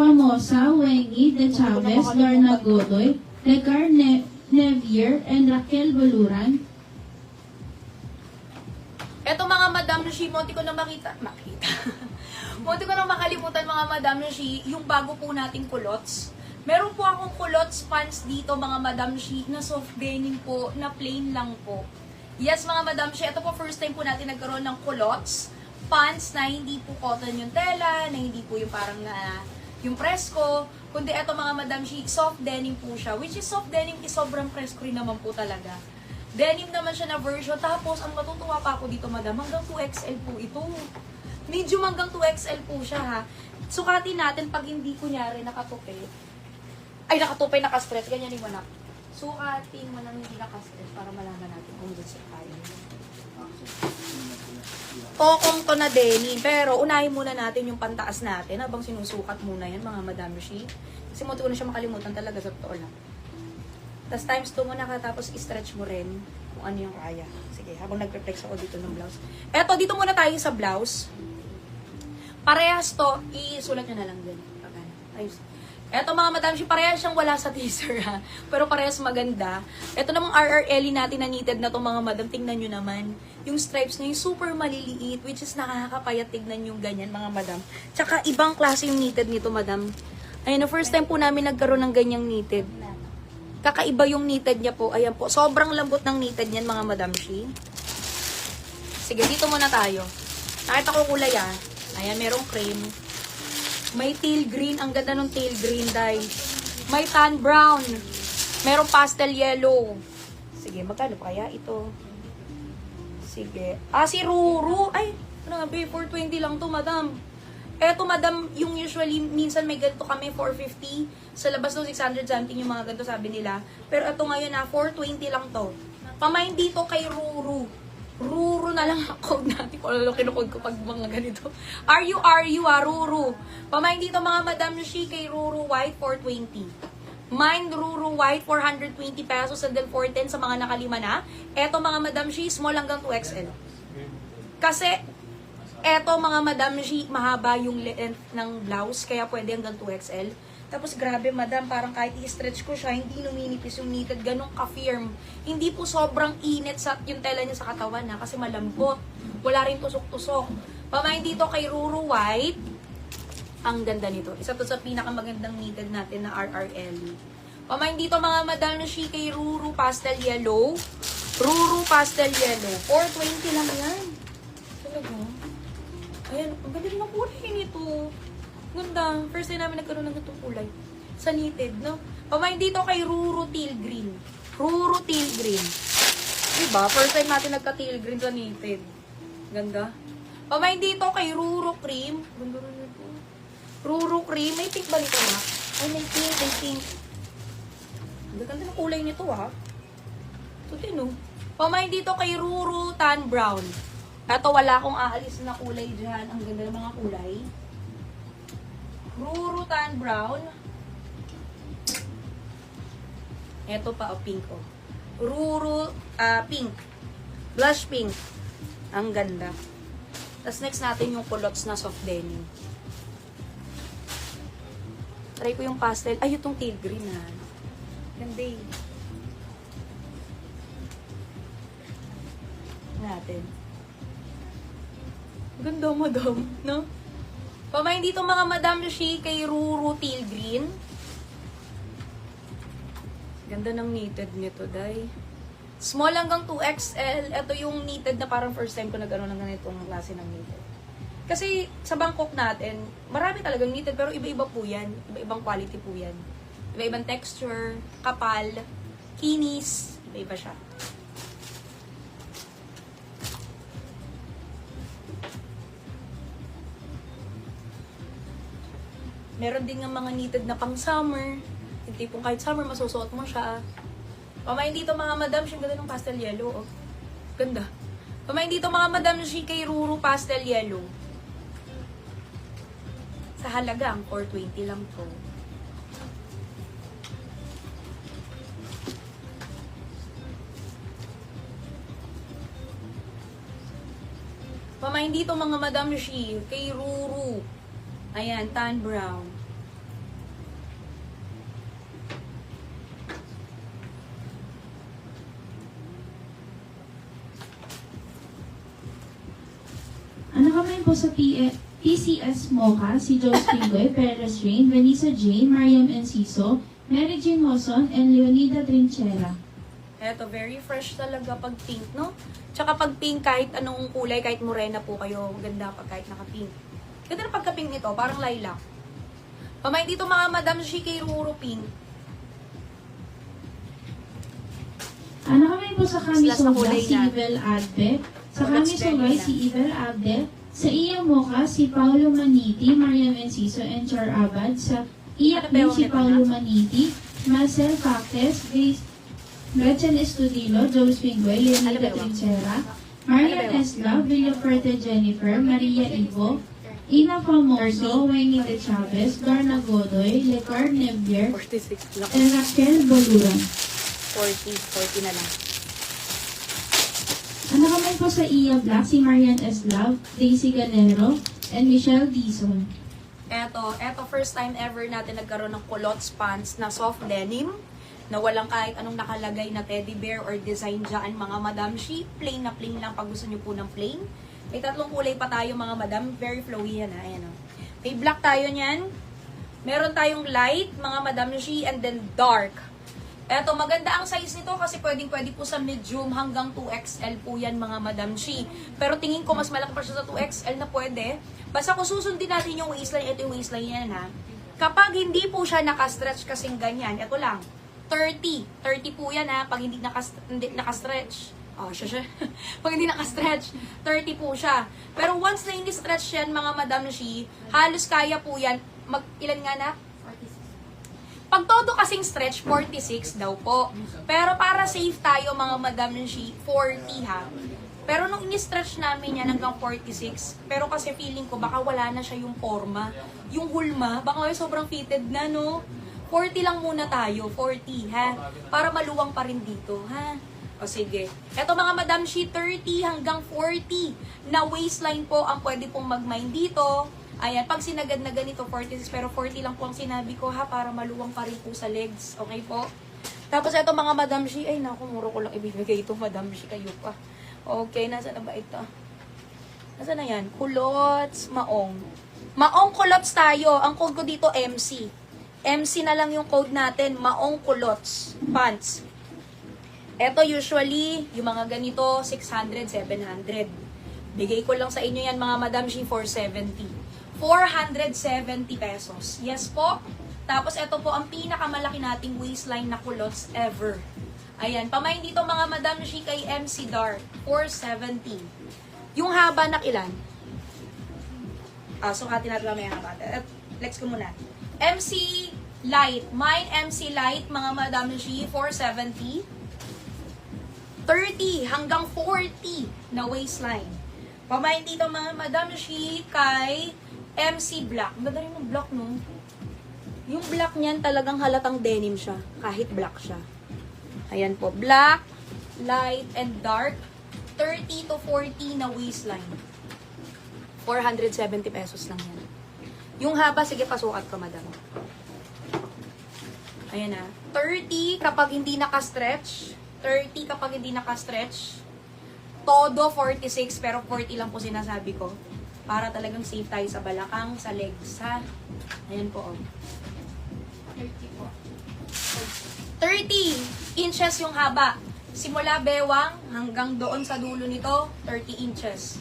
Famosa, Wengi, De Chavez, Lorna Godoy, Legar Nevier, and Raquel Boluran. Eto mga Madam Shi, munti ko na makita. Munti ko na makalimutan mga Madam Shi, yung bago po nating kulots. Meron po akong kulots pants dito mga Madam Shi, na soft denim po, na plain lang po. Yes mga Madam Shi, ito po first time po natin nagkaroon ng kulots pants na hindi po cotton yung tela, na hindi po yung parang yung presko, kundi eto mga Madam Shi, soft denim po siya. Which is soft denim is sobrang presko rin naman po talaga. Denim naman siya na version. Tapos, ang matutuwa pa ako dito, madam, hanggang 2XL po ito. Medium hanggang 2XL po siya, ha. Sukatin natin pag hindi, kunyari, nakatupi. Ay, nakatupi, nakastretch. Ganyan yung manak. Sukatin mo na hindi nakastretch para malaman natin kung doon sa kaya. Tokong to na denim. Pero, unahin muna natin yung pantaas natin habang sinusukat muna yan, mga Madam Shi. Kasi munti ko na siya makalimutan talaga sa totoo lang. Tapos times 2 mo na tapos i-stretch mo rin kung ano yung kaya. Sige, habang nag-reflex ako dito ng blouse. Eto, dito muna tayo sa blouse. Parehas to, isulat nyo na lang din. Ayos. Eto mga Madam Shi, parehas siyang wala sa teaser ha. Pero parehas maganda. Eto namang RRLE natin na knitted na to mga Madam. Tingnan nyo naman. Yung stripes niya, yung super maliliit, which is nakakapayat tignan yung ganyan mga Madam. Tsaka ibang klase yung knitted nito Madam. Ayun, na first time po namin nagkaroon ng ganyang knitted. Kakaiba yung knitted niya po. Ayan po. Sobrang lambot ng knitted niyan, mga Madam Shi. Sige, dito muna tayo. Nakita ko kulay, ah. Ayan, merong cream. May teal green. Ang ganda ng teal green dye. May tan brown. Merong pastel yellow. Sige, magkano kaya ito? Sige. Ah, si Ruru. Ay, grabe. 420 lang to, Madam. Eto, Madam, yung usually, minsan may ganito kami, 450. Sa labas ng 600 something yung mga ganito, sabi nila. Pero eto ngayon na, 420 lang to. Pamain dito kay Ruru. Ruru na lang ako natin. Kung ano kinukod ko pag mga ganito. Ruru, Ruru. Pamain dito mga Madam Shi kay Ruru White, 420. Mine Ruru White, 420 pesos and then 410 sa mga nakalima na. Eto mga Madam Shi, small hanggang 2XL. Kasi, eto mga Madam Shi, mahaba yung length ng blouse, kaya pwede hanggang 2XL. Tapos grabe Madam, parang kahit i-stretch ko siya, hindi numinipis yung knitted, ganun ka-firm. Hindi po sobrang init sa yung tela niya sa katawan na kasi malambot. Wala rin tusok-tusok. Pamain dito kay Ruru White. Ang ganda nito. Isa to sa pinakamagandang knitted natin na RRL. Pamain dito mga Madam Shi kay Ruru Pastel Yellow. Ruru Pastel Yellow. 420 lang yan. Talaga? Ayan, ang ganda rin ang kulay nito. Ganda. First time namin nagkaroon ng ganitong kulay. Sa knitted, no? Pamain dito kay Ruru Teal Green. Ruru Teal Green. Diba? First time natin nagka-teal green sa knitted. Ganda. Pamain dito kay Ruru Cream. Ganda rin ito. Ruru Cream. May pink ba nito na? Ay, may pink, may pink. Ang ganda ng kulay nito, ha? Ito din, no? Pamain dito kay Ruru Tan Brown. Ito, wala akong aalis na kulay dyan. Ang ganda ng mga kulay. Ruru Tan Brown. Ito pa, pink, oh. Ruru, pink. Blush pink. Ang ganda. Tapos next natin yung culottes na soft denim. Try ko yung pastel. Ay, itong teal green, ha. Ganda eh. Natin. Ganda, Madam, no? Pamain dito mga Madam Shi kay Ruru Teal Green. Ganda ng knitted nito, day. Small hanggang 2XL. Ito yung knitted na parang first time ko nag-ano ng ganitong klase ng knitted. Kasi sa Bangkok natin, marami talagang knitted pero iba-iba po yan. Iba-ibang quality po yan. Iba-ibang texture, kapal, kinis, iba-iba siya. Meron din ng mga knitted na pang summer. Yung tipong kahit summer, masusuot mo siya. Pamain dito mga Madam Shi, ganda ng pastel yellow. Oh. Ganda. Pamain dito mga Madam Shi kay Ruru Pastel Yellow. Sa halagang 420 lang po. Pamain dito mga Madam Shi kay Ruru. Ayan, tan brown. naman po sa PCS Mocha, si Joe Spingoy, Perez Rain, Vanessa Jane, Mariam Enciso, Mary Jean Moson, and Leonida Trinchera. Eto, very fresh talaga pag pink, no? Tsaka pag pink, kahit anong kulay, kahit morena po kayo, maganda pag kahit naka-pink. Ganda na pagka-pink nito, parang lilac. Pamain dito mga Madam Shi kay Ruro Pink. Nakamay po sa kami Last na soga kulay si na. Evel Abde. Sa Oh, kami that's soga very si Evel Abde. Sa Iya Mocha si Paulo Maniti, Mariam Enciso, and Char Abad. Sa Iya Ano ba din yung si nito Paulo na? Maniti, Marcel Factes, Gretchen Estudillo, Joe Spingoy, Ano ba Leonida yun? Trinchera, Marian Ano ba yun? Esla, Villaferte Jennifer, Maria Ivo, Ina Famoso, Wayne de Chavez, Garna Godoy, Lecard Nebier, 46 lang. and Raquel Boluran. 40 na lang. Nakamay po sa Iya Black si Marian Eslav, Daisy Ganero, and Michelle Dizon. Eto first time ever natin nagkaroon ng culottes pants na soft denim na walang kahit anong nakalagay na teddy bear or design dyan, mga Madam Shi. Plain na plain lang pag gusto nyo po ng plain. May tatlong kulay pa tayo, mga Madam. Very flowy yan, ha. Ayan, o. May black tayo niyan. Meron tayong light, mga Madam Shi, and then dark. Eto, maganda ang size nito kasi pwedeng-pwede po sa medium hanggang 2XL po yan, mga Madam Shi. Pero tingin ko mas malaki pa siya sa 2XL na pwede. Basta kung susundin natin yung waistline, ito yung waistline yan, ha. Kapag hindi po siya nakastretch kasing ganyan, ito lang, 30 po yan, ha. Pag hindi nakastretch, siya. Pag hindi nakastretch, 30 po siya. Pero once na hindi stretch yan, mga Madam Shi, halos kaya po yan, ilan nga na? Pag todo kasing stretch, 46 daw po. Pero para safe tayo, mga Madam Shi, 40 ha. Pero nung ini-stretch namin yan hanggang 46, pero kasi feeling ko baka wala na siya yung forma. Yung hulma, baka sobrang fitted na, no? 40 lang muna tayo, 40 ha. Para maluwang pa rin dito, ha? O sige. Eto mga Madam Shi, 30 hanggang 40 na waistline po ang pwede pong mag-mine dito. Ayan, pag sinagad na ganito, 46, pero 40 lang po ang sinabi ko ha, para maluwang pa rin po sa legs. Okay po? Tapos eto mga Madam Shi, ay naku, muro ko lang ibibigay ito, Madam Shi, kayo pa. Okay, nasa na ba ito? Nasa na yan? Culottes, maong. Maong culottes tayo. Ang code ko dito, MC. MC na lang yung code natin, maong culottes, pants. Eto usually, yung mga ganito, 600, 700. Bigay ko lang sa inyo yan mga Madam Shi, 470. 470 pesos. Yes po. Tapos ito po ang pinakamalaki nating waistline na culottes ever. Ayan, pamain dito mga Madam Shi kay MC Dark, 470. Yung haba na ilan? Sukatin natin lang yung haba. Let's go muna. MC Light. Mine MC Light, mga Madam Shi, 470. 30 hanggang 40 na waistline. Pamain dito mga Madam Shi kay MC Black. Ang ganda rin ng black, no? Yung black niyan talagang halatang denim siya. Kahit black siya. Ayan po. Black, light, and dark. 30 to 40 na waistline. 470 pesos lang yan. Yung haba, sige, pasukat ko, madam. Ayan na. 30 kapag hindi naka-stretch. 30 kapag hindi naka-stretch. Todo 46, pero 40 lang po sinasabi ko. Para talagang safe tayo sa balakang, sa legs, ha? Ayan po, oh. 30 po. 30 inches yung haba. Simula bewang hanggang doon sa dulo nito, 30 inches.